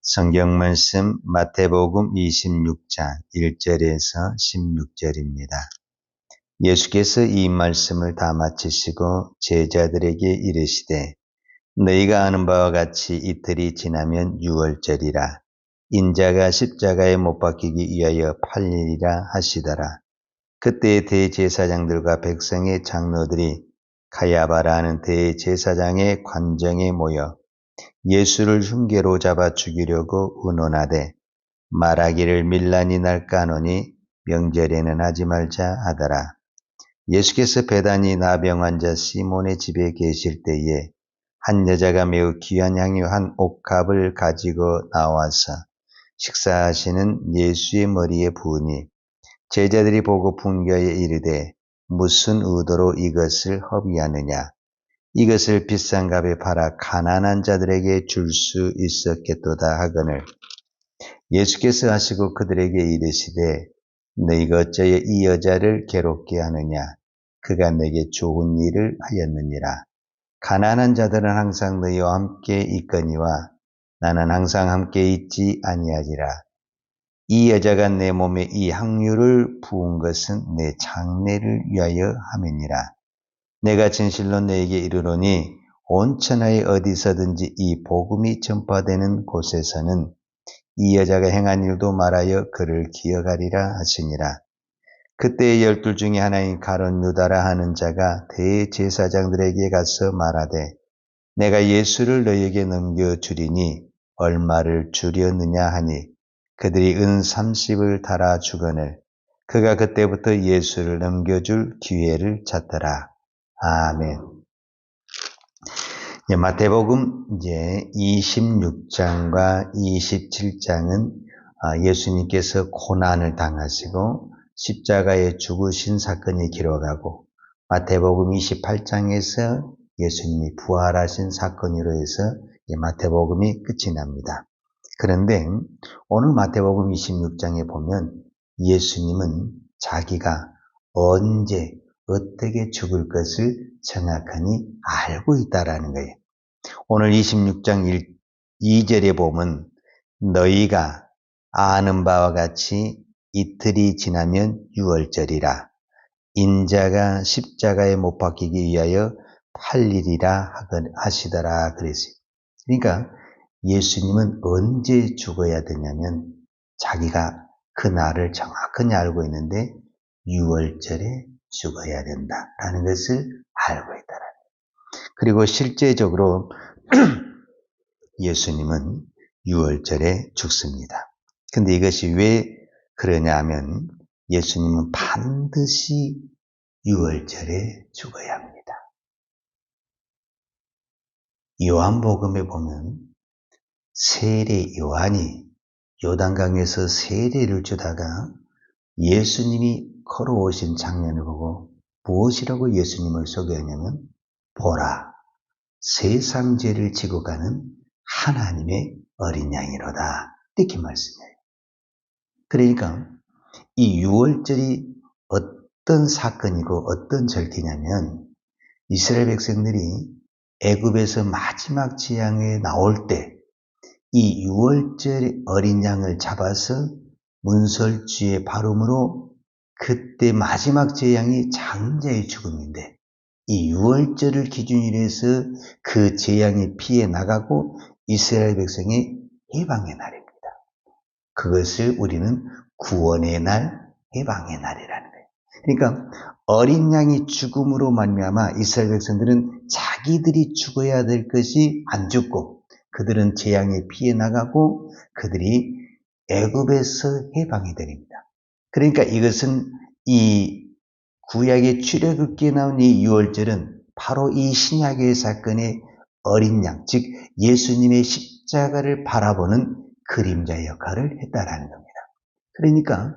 성경 말씀 마태복음 26장 1절에서 16절입니다. 예수께서 이 말씀을 다 마치시고 제자들에게 이르시되 너희가 아는 바와 같이 이틀이 지나면 유월절이라 인자가 십자가에 못 박히기 위하여 팔리리라 하시더라. 그때 대제사장들과 백성의 장로들이 가야바라는 대제사장의 관정에 모여 예수를 흉계로 잡아 죽이려고 의논하되 말하기를 밀란이 날까 하노니 명절에는 하지 말자 하더라. 예수께서 베다니 나병 환자 시몬의 집에 계실 때에 한 여자가 매우 귀한 향유 한 옥합을 가지고 나와서 식사하시는 예수의 머리에 부으니 제자들이 보고 분개하여 이르되 무슨 의도로 이것을 허비하느냐. 이것을 비싼 값에 팔아 가난한 자들에게 줄 수 있었겠도다 하거늘 예수께서 하시고 그들에게 이르시되 너희가 어찌하여 이 여자를 괴롭게 하느냐. 그가 내게 좋은 일을 하였느니라. 가난한 자들은 항상 너희와 함께 있거니와 나는 항상 함께 있지 아니하리라. 이 여자가 내 몸에 이 향유를 부은 것은 내 장례를 위하여 함이니라. 내가 진실로 너에게 이르노니 온 천하에 어디서든지 이 복음이 전파되는 곳에서는 이 여자가 행한 일도 말하여 그를 기억하리라 하시니라. 그때 12 중에 하나인 가룟 유다라 하는 자가 대제사장들에게 가서 말하되 내가 예수를 너희에게 넘겨주리니 얼마를 주려느냐 하니 그들이 은 30을 달아 주거늘 그가 그때부터 예수를 넘겨줄 기회를 찾더라. 아멘. 마태복음 이제 26장과 27장은 예수님께서 고난을 당하시고 십자가에 죽으신 사건이 기록하고 마태복음 28장에서 예수님이 부활하신 사건으로 해서 마태복음이 끝이 납니다. 그런데 오늘 마태복음 26장에 보면 예수님은 자기가 언제 어떻게 죽을 것을 정확하니 알고 있다라는 거예요. 오늘 26장 2절에 보면 너희가 아는 바와 같이 이틀이 지나면 유월절이라 인자가 십자가에 못 박히기 위하여 팔리리라 하시더라 그랬어요. 그러니까 예수님은 언제 죽어야 되냐면 자기가 그 날을 정확하게 알고 있는데 유월절에 죽어야 된다라는 것을 알고 있다라는 거예요. 그리고 실제적으로 예수님은 유월절에 죽습니다. 근데 이것이 왜 그러냐 하면 예수님은 반드시 유월절에 죽어야 합니다. 요한복음에 보면 세례 요한이 요단강에서 세례를 주다가 예수님이 걸어오신 장면을 보고 무엇이라고 예수님을 소개하냐면 보라 세상 죄를 지고 가는 하나님의 어린 양이로다 이렇게 말씀해요. 그러니까 이 유월절이 어떤 사건이고 어떤 절기냐면 이스라엘 백성들이 애굽에서 마지막 재앙에 나올 때 이 유월절 어린 양을 잡아서 문설주에 바름으로 그때 마지막 재앙이 장자의 죽음인데 이 유월절을 기준으로 해서 그 재앙이 피해 나가고 이스라엘 백성이 해방의 날입니다. 그것을 우리는 구원의 날, 해방의 날이라는 거예요. 그러니까 어린 양이 죽음으로 말미암아 이스라엘 백성들은 자기들이 죽어야 될 것이 안 죽고 그들은 재앙에 피해 나가고 그들이 애굽에서 해방이 됩니다. 그러니까 이것은 이 구약의 출애굽기에 나온 이 유월절은 바로 이 신약의 사건의 어린 양, 즉 예수님의 십자가를 바라보는 그림자 역할을 했다라는 겁니다. 그러니까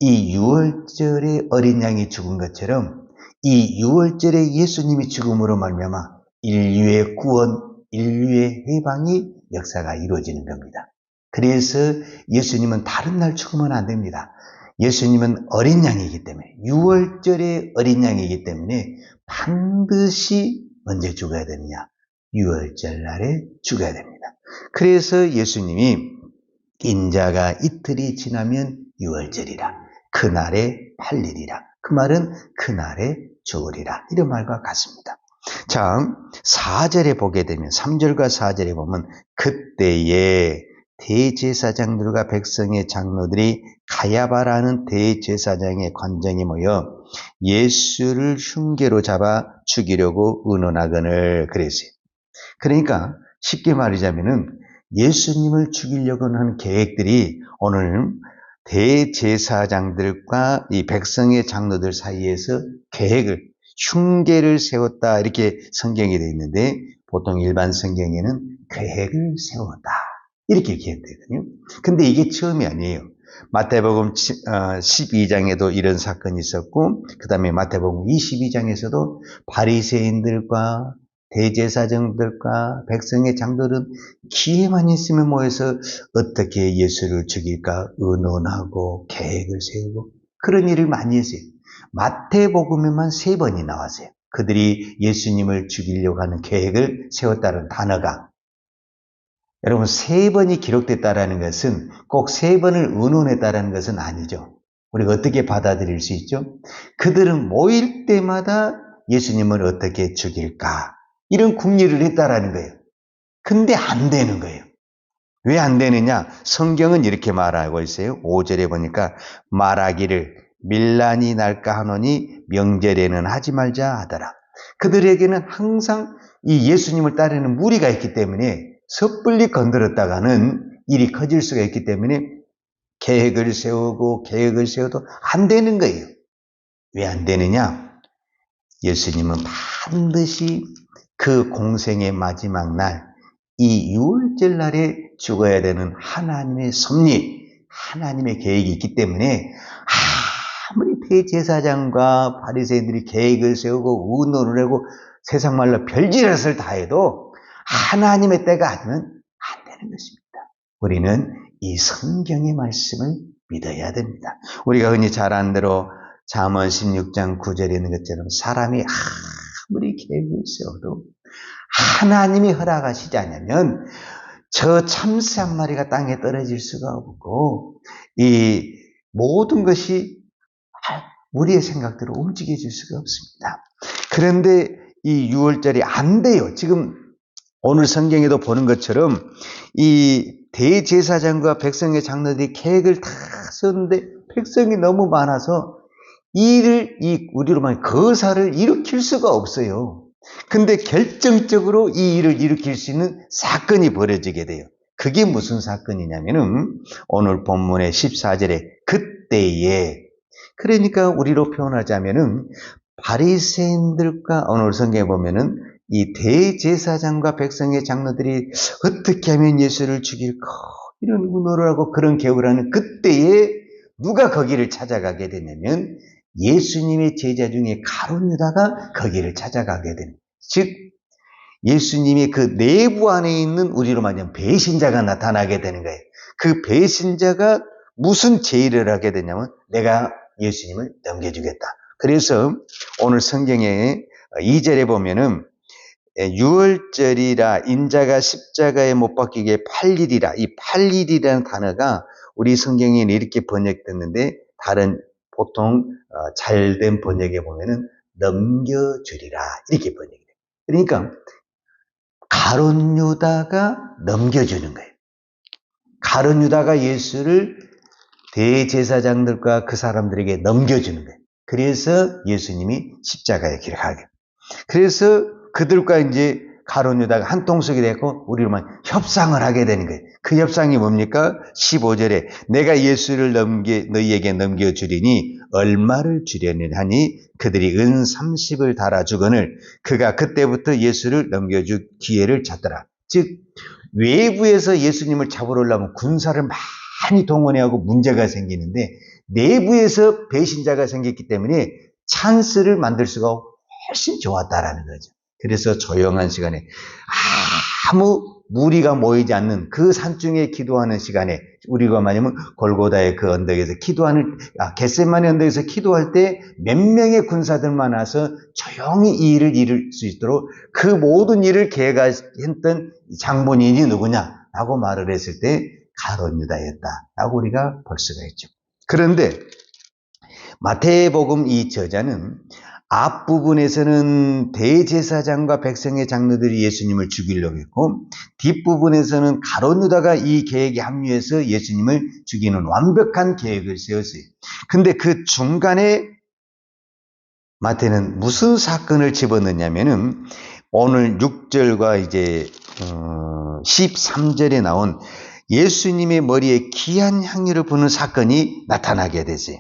이 유월절에 어린 양이 죽은 것처럼 이 유월절에 예수님이 죽음으로 말미암아 인류의 구원, 인류의 해방이 역사가 이루어지는 겁니다. 그래서 예수님은 다른 날 죽으면 안 됩니다. 예수님은 어린 양이기 때문에 유월절의 어린 양이기 때문에 반드시 언제 죽어야 되느냐? 유월절 날에 죽어야 됩니다. 그래서 예수님이 인자가 이틀이 지나면 유월절이라. 그날에 팔리리라. 그 말은 그날에 죽으리라. 이런 말과 같습니다. 자, 4절에 보게 되면 3절과 4절에 보면 그때에 대제사장들과 백성의 장로들이 가야바라는 대제사장의 관정에 모여 예수를 흉계로 잡아 죽이려고 의논하거늘 그랬어요. 그러니까 쉽게 말하자면은 예수님을 죽이려고 하는 계획들이 오늘 대제사장들과 이 백성의 장로들 사이에서 흉계를 세웠다 이렇게 성경이 되어 있는데 보통 일반 성경에는 계획을 세웠다 이렇게 기록되거든요. 근데 이게 처음이 아니에요. 마태복음 12장에도 이런 사건이 있었고 그 다음에 마태복음 22장에서도 바리새인들과 대제사장들과 백성의 장로들은 기회만 있으면 모여서 어떻게 예수를 죽일까 의논하고 계획을 세우고 그런 일을 많이 했어요. 마태복음에만 3번이 나왔어요. 그들이 예수님을 죽이려고 하는 계획을 세웠다는 단어가. 여러분 3번이 기록됐다는 것은 꼭 3번을 의논했다는 것은 아니죠. 우리가 어떻게 받아들일 수 있죠? 그들은 모일 때마다 예수님을 어떻게 죽일까 이런 궁리를 했다라는 거예요. 근데 안 되는 거예요. 왜 안 되느냐? 성경은 이렇게 말하고 있어요. 5절에 보니까 말하기를 밀란이 날까 하노니 명절에는 하지 말자 하더라. 그들에게는 항상 이 예수님을 따르는 무리가 있기 때문에 섣불리 건드렸다가는 일이 커질 수가 있기 때문에 계획을 세우고 계획을 세워도 안 되는 거예요. 왜 안 되느냐? 예수님은 반드시 그 공생의 마지막 날, 이 유월절 날에 죽어야 되는 하나님의 섭리, 하나님의 계획이 있기 때문에 아무리 대제사장과 바리새인들이 계획을 세우고 의논을 하고 세상 말로 별짓을 다 해도 하나님의 때가 아니면 안 되는 것입니다. 우리는 이 성경의 말씀을 믿어야 됩니다. 우리가 흔히 잘 아는 대로 잠언 16장 9절에 있는 것처럼 사람이 아무리 계획을 세워도 하나님이 허락하시지 않으면 저 참새 한 마리가 땅에 떨어질 수가 없고 이 모든 것이 우리의 생각대로 움직여질 수가 없습니다. 그런데 이 6월절이 안 돼요. 지금 오늘 성경에도 보는 것처럼 이 대제사장과 백성의 장로들이 계획을 다 썼는데 백성이 너무 많아서 우리로 말하면 거사를 일으킬 수가 없어요. 근데 결정적으로 이 일을 일으킬 수 있는 사건이 벌어지게 돼요. 그게 무슨 사건이냐면은 오늘 본문의 14절에 그때에, 그러니까 우리로 표현하자면은 바리새인들과 오늘 성경에 보면은 이 대제사장과 백성의 장로들이 어떻게 하면 예수를 죽일까 이런 의논을 하고 그런 계획을 하는 그때에 누가 거기를 찾아가게 되냐면 예수님의 제자 중에 가룟 유다가 거기를 찾아가게 되는, 즉 예수님의 그 내부 안에 있는 우리로 말하면 배신자가 나타나게 되는 거예요. 그 배신자가 무슨 제의를 하게 되냐면 내가 예수님을 넘겨주겠다. 그래서 오늘 성경에 2절에 보면은 유월절이라 인자가 십자가에 못 박히게 8일이라, 이 8일이라는 단어가 우리 성경에는 이렇게 번역됐는데 다른 보통 잘된 번역에 보면은 넘겨주리라 이렇게 번역이 돼요. 그러니까 가룟 유다가 넘겨주는 거예요. 가룟 유다가 예수를 대제사장들과 그 사람들에게 넘겨주는 거예요. 그래서 예수님이 십자가에 길을 가게. 그래서 그들과 이제 가룟 유다가 한 통속이 되고 우리로만 협상을 하게 되는 거예요. 그 협상이 뭡니까? 15절에 내가 예수를 너희에게 넘겨주리니 얼마를 주려느냐 하니 그들이 은 30을 달아주거늘 그가 그때부터 예수를 넘겨줄 기회를 찾더라. 즉 외부에서 예수님을 잡으러 오려면 군사를 많이 동원해하고 문제가 생기는데 내부에서 배신자가 생겼기 때문에 찬스를 만들 수가 훨씬 좋았다라는 거죠. 그래서 조용한 시간에 아무 무리가 모이지 않는 그 산중에 기도하는 시간에, 우리가 말하면 골고다의 그 언덕에서 기도하는 겟세마네 언덕에서 기도할 때 몇 명의 군사들만 와서 조용히 이 일을 이룰 수 있도록 그 모든 일을 계획했던 장본인이 누구냐라고 말을 했을 때 가룟 유다였다라고 우리가 볼 수가 있죠. 그런데 마태복음 이 저자는 앞부분에서는 대제사장과 백성의 장로들이 예수님을 죽이려고 했고, 뒷부분에서는 가룟 유다가 이 계획에 합류해서 예수님을 죽이는 완벽한 계획을 세웠어요. 근데 그 중간에 마태는 무슨 사건을 집어넣냐면은 오늘 6절과 이제 13절에 나온 예수님의 머리에 귀한 향유를 부는 사건이 나타나게 되세요.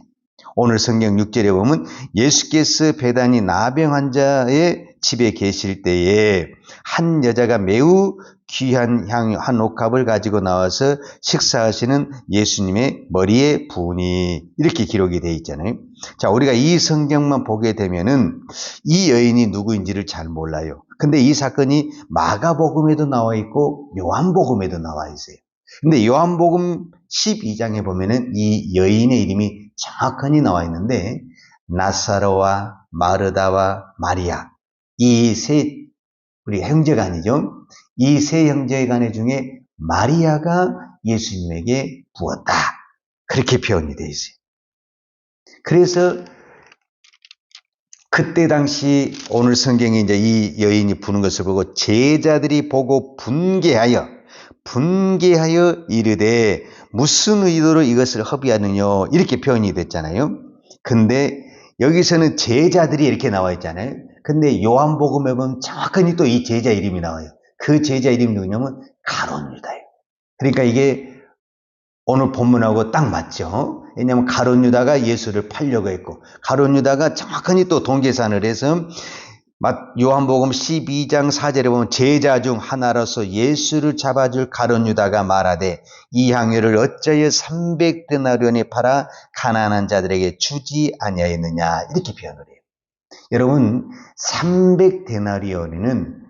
오늘 성경 6절에 보면 예수께서 베다니 나병 환자의 집에 계실 때에 한 여자가 매우 귀한 향유 한 옥합을 가지고 나와서 식사하시는 예수님의 머리에 부으니, 이렇게 기록이 되어 있잖아요. 자, 우리가 이 성경만 보게 되면은 이 여인이 누구인지를 잘 몰라요. 근데 이 사건이 마가복음에도 나와 있고 요한복음에도 나와 있어요. 근데 요한복음 12장에 보면은 이 여인의 이름이 정확하게 나와 있는데, 나사로와 마르다와 마리아, 이 세, 우리 형제간이죠. 이 세 형제간의 중에 마리아가 예수님에게 부었다, 그렇게 표현이 되어 있어요. 그래서 그때 당시 오늘 성경에 이제 이 여인이 부는 것을 보고 제자들이 보고 분개하여 이르되 무슨 의도로 이것을 허비하느냐, 이렇게 표현이 됐잖아요. 근데 여기서는 제자들이 이렇게 나와 있잖아요. 근데 요한복음에 보면 정확하게 또 이 제자 이름이 나와요. 그 제자 이름이 누구냐면 가룟 유다예요. 그러니까 이게 오늘 본문하고 딱 맞죠. 왜냐하면 가룟 유다가 예수를 팔려고 했고, 가룟 유다가 정확하게 또 동계산을 해서 요한복음 12장 4절에 보면 제자 중 하나로서 예수를 잡아줄 가룟 유다가 말하되 이 향유를 어찌하여 300데나리온에 팔아 가난한 자들에게 주지 아니하였느냐, 이렇게 표현을 해요. 여러분, 300데나리온에는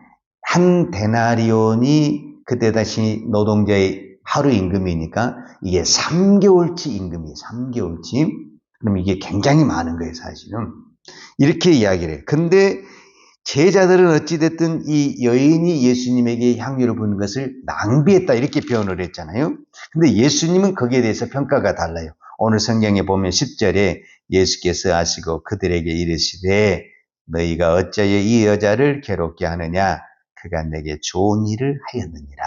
한 데나리온이 그때 다시 노동자의 하루 임금이니까 이게 3개월치 임금이에요. 3개월치. 그럼 이게 굉장히 많은 거예요, 사실은. 이렇게 이야기를 해요. 근데 제자들은 어찌됐든 이 여인이 예수님에게 향유를 부는 것을 낭비했다, 이렇게 표현을 했잖아요. 근데 예수님은 거기에 대해서 평가가 달라요. 오늘 성경에 보면 10절에 예수께서 하시고 그들에게 이르시되 너희가 어찌하여 이 여자를 괴롭게 하느냐, 그가 내게 좋은 일을 하였느니라,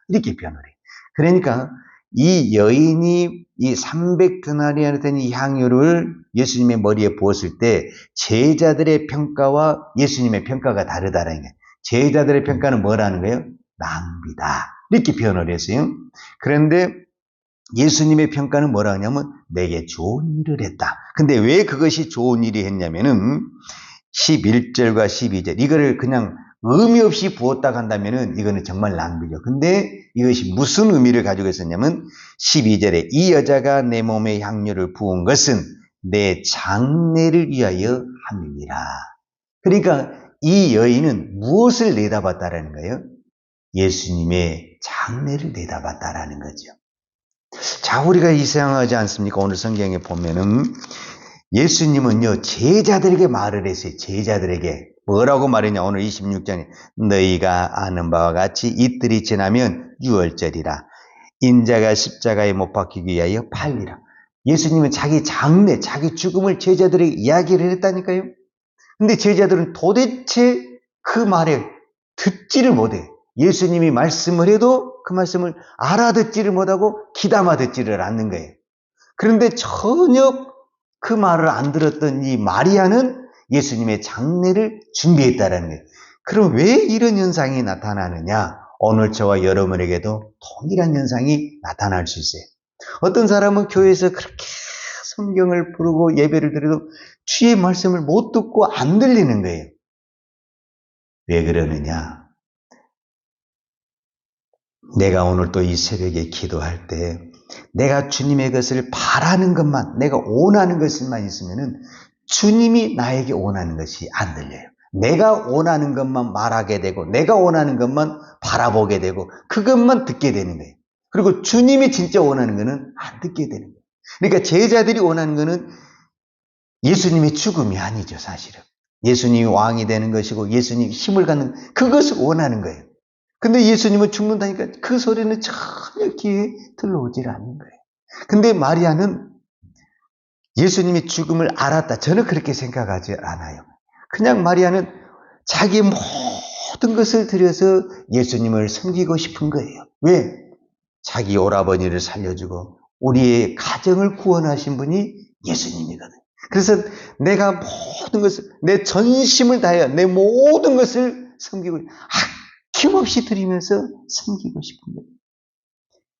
이렇게 표현을 해요. 그러니까 이 여인이 이 300데나리온에 되는 이 향유를 예수님의 머리에 부었을 때 제자들의 평가와 예수님의 평가가 다르다는 거예요. 제자들의 평가는 뭐라는 거예요? 낭비다, 이렇게 표현을 했어요. 그런데 예수님의 평가는 뭐라 하냐면 내게 좋은 일을 했다. 근데 왜 그것이 좋은 일이 했냐면은 11절과 12절, 이거를 그냥 의미 없이 부었다 한다면은 이거는 정말 낭비죠. 근데 이것이 무슨 의미를 가지고 있었냐면 12절에 이 여자가 내 몸에 향유를 부은 것은 내 장례를 위하여 함이니라. 그러니까 이 여인은 무엇을 내다봤다라는 거예요? 예수님의 장례를 내다봤다라는 거죠. 자, 우리가 이상하지 않습니까? 오늘 성경에 보면은 예수님은요, 제자들에게 말을 했어요. 제자들에게. 뭐라고 말했냐? 오늘 26절에 너희가 아는 바와 같이 이틀이 지나면 유월절이라. 인자가 십자가에 못 박히기 위하여 팔리라. 예수님은 자기 장례, 자기 죽음을 제자들에게 이야기를 했다니까요. 근데 제자들은 도대체 그 말에 듣지를 못해. 예수님이 말씀을 해도 그 말씀을 알아듣지를 못하고 귀담아 듣지를 않는 거예요. 그런데 전혀 그 말을 안 들었던 이 마리아는 예수님의 장례를 준비했다라는 거예요. 그럼 왜 이런 현상이 나타나느냐? 오늘 저와 여러분에게도 동일한 현상이 나타날 수 있어요. 어떤 사람은 교회에서 그렇게 성경을 부르고 예배를 드려도 주의 말씀을 못 듣고 안 들리는 거예요. 왜 그러느냐? 내가 오늘 또 이 새벽에 기도할 때 내가 주님의 것을 바라는 것만, 내가 원하는 것만 있으면은 주님이 나에게 원하는 것이 안 들려요. 내가 원하는 것만 말하게 되고 내가 원하는 것만 바라보게 되고 그것만 듣게 되는 거예요. 그리고 주님이 진짜 원하는 것은 안 듣게 되는 거예요. 그러니까 제자들이 원하는 것은 예수님의 죽음이 아니죠, 사실은. 예수님이 왕이 되는 것이고 예수님이 힘을 갖는 그것을 원하는 거예요. 근데 예수님은 죽는다니까 그 소리는 전혀 귀에 들어오질 않는 거예요. 근데 마리아는 예수님이 죽음을 알았다. 저는 그렇게 생각하지 않아요. 그냥 마리아는 자기 모든 것을 들여서 예수님을 섬기고 싶은 거예요. 왜? 자기 오라버니를 살려주고 우리의 가정을 구원하신 분이 예수님이거든요. 그래서 내가 모든 것을, 내 전심을 다하여 내 모든 것을 섬기고 아낌없이 드리면서 섬기고 싶은 거예요.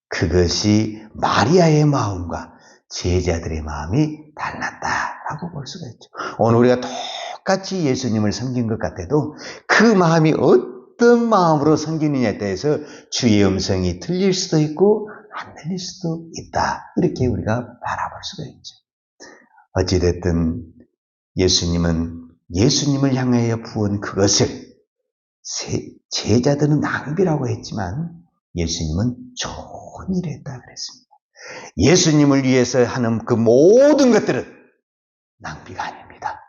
그것이 마리아의 마음과 제자들의 마음이 달랐다라고 볼 수가 있죠. 오늘 우리가 똑같이 예수님을 섬긴 것 같아도 그 마음이 어떤 마음으로 섬기느냐에 대해서 주의 음성이 들릴 수도 있고 안 들릴 수도 있다. 이렇게 우리가 바라볼 수가 있죠. 어찌됐든 예수님을 향하여 부은 그것을 제자들은 낭비라고 했지만 예수님은 좋은 일을 했다 그랬습니다. 예수님을 위해서 하는 그 모든 것들은 낭비가 아닙니다.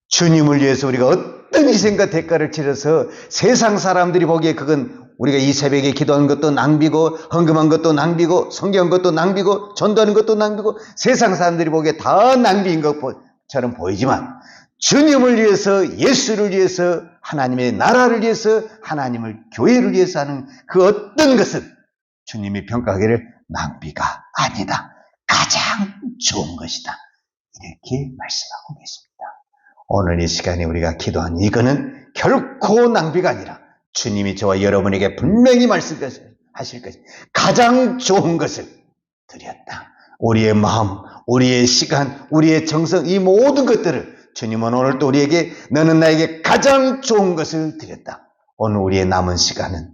주님을 위해서 우리가 어떤 희생과 대가를 치러서 세상 사람들이 보기에 그건 우리가 이 새벽에 기도한 것도 낭비고 헌금한 것도 낭비고 성경한 것도 낭비고 전도하는 것도 낭비고 세상 사람들이 보기에 다 낭비인 것처럼 보이지만 주님을 위해서, 예수를 위해서, 하나님의 나라를 위해서, 하나님을 교회를 위해서 하는 그 어떤 것은 주님이 평가하기를 낭비가 아니다. 가장 좋은 것이다. 이렇게 말씀하고 계십니다. 오늘 이 시간에 우리가 기도하는 이거는 결코 낭비가 아니라 주님이 저와 여러분에게 분명히 말씀하실 것이 가장 좋은 것을 드렸다. 우리의 마음, 우리의 시간, 우리의 정성, 이 모든 것들을 주님은 오늘 또 우리에게 너는 나에게 가장 좋은 것을 드렸다. 오늘 우리의 남은 시간은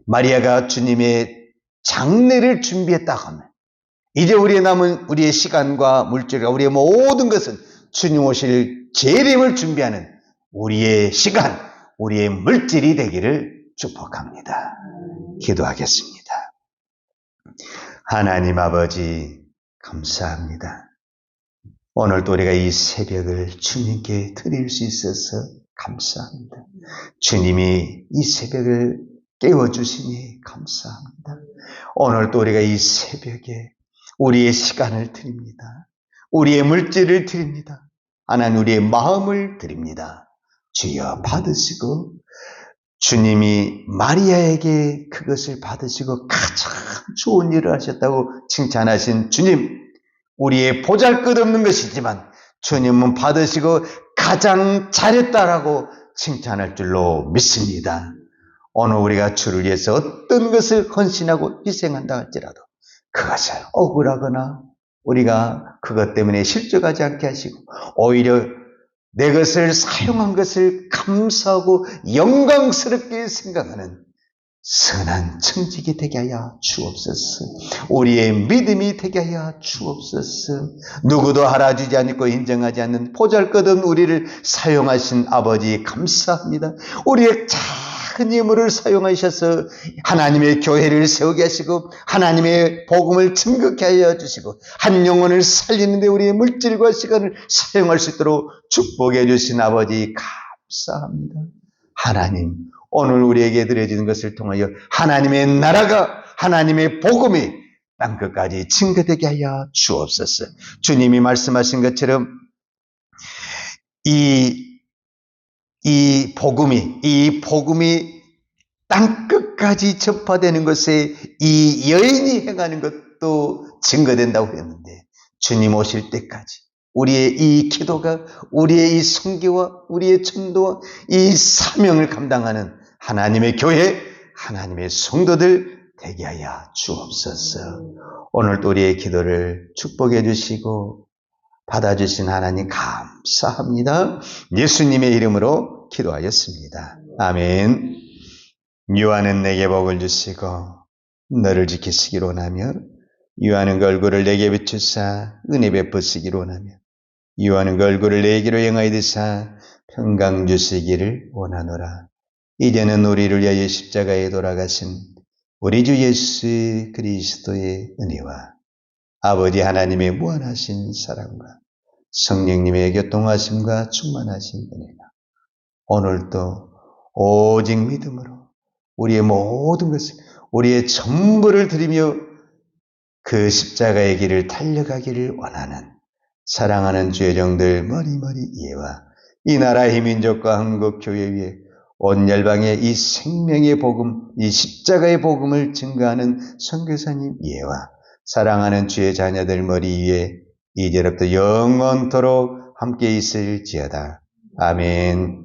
마리아가 주님의 장례를 준비했다 하면 이제 우리의 시간과 물질과 우리의 모든 것은 주님 오실 재림을 준비하는 우리의 시간, 우리의 물질이 되기를 축복합니다. 기도하겠습니다. 하나님 아버지 감사합니다. 오늘도 우리가 이 새벽을 주님께 드릴 수 있어서 감사합니다. 주님이 이 새벽을 깨워주시니 감사합니다. 오늘도 우리가 이 새벽에 우리의 시간을 드립니다. 우리의 물질을 드립니다. 하나님 우리의 마음을 드립니다. 주여 받으시고 주님이 마리아에게 그것을 받으시고 가장 좋은 일을 하셨다고 칭찬하신 주님, 우리의 보잘것없는 것이지만 주님은 받으시고 가장 잘했다라고 칭찬할 줄로 믿습니다. 오늘 우리가 주를 위해서 어떤 것을 헌신하고 희생한다 할지라도 그것을 억울하거나 우리가 그것 때문에 실족하지 않게 하시고 오히려 내 것을 사용한 것을 감사하고 영광스럽게 생각하는 선한 청직이 되게 하여 주옵소서. 우리의 믿음이 되게 하여 주옵소서. 누구도 알아주지 않고 인정하지 않는 보잘것없는 우리를 사용하신 아버지 감사합니다. 우리의 작은 예물을 사용하셔서 하나님의 교회를 세우게 하시고 하나님의 복음을 증거케 하여 주시고 한 영혼을 살리는 데 우리의 물질과 시간을 사용할 수 있도록 축복해 주신 아버지 감사합니다. 하나님, 오늘 우리에게 드려지는 것을 통하여 하나님의 나라가, 하나님의 복음이 땅끝까지 증거되게 하여 주옵소서. 주님이 말씀하신 것처럼 이 복음이 땅끝까지 전파되는 것에 이 여인이 행하는 것도 증거된다고 했는데 주님 오실 때까지 우리의 이 기도가 우리의 이 선교와 우리의 전도와 이 사명을 감당하는 하나님의 교회, 하나님의 성도들 되게 하여 주옵소서. 오늘도 우리의 기도를 축복해 주시고 받아주신 하나님 감사합니다. 예수님의 이름으로 기도하였습니다. 아멘. 유하는 내게 복을 주시고 너를 지키시기로 원하며 유하는 그 얼굴을 내게 비추사 은혜 베푸시기로 원하며 유하는 그 얼굴을 내게로 향하여 드사 평강 주시기를 원하노라. 이제는 우리를 위하여 십자가에 돌아가신 우리 주 예수 그리스도의 은혜와 아버지 하나님의 무한하신 사랑과 성령님의 교통하심과 충만하신 은혜가 오늘도 오직 믿음으로 우리의 모든 것을, 우리의 전부를 드리며 그 십자가의 길을 달려가기를 원하는 사랑하는 주의종들 머리머리 이해와 이 나라의 민족과 한국교회 위에 온 열방의 이 생명의 복음, 이 십자가의 복음을 증거하는 선교사님 이해와 사랑하는 주의 자녀들 머리 위에 이제부터 영원토록 함께 있을지어다. 아멘.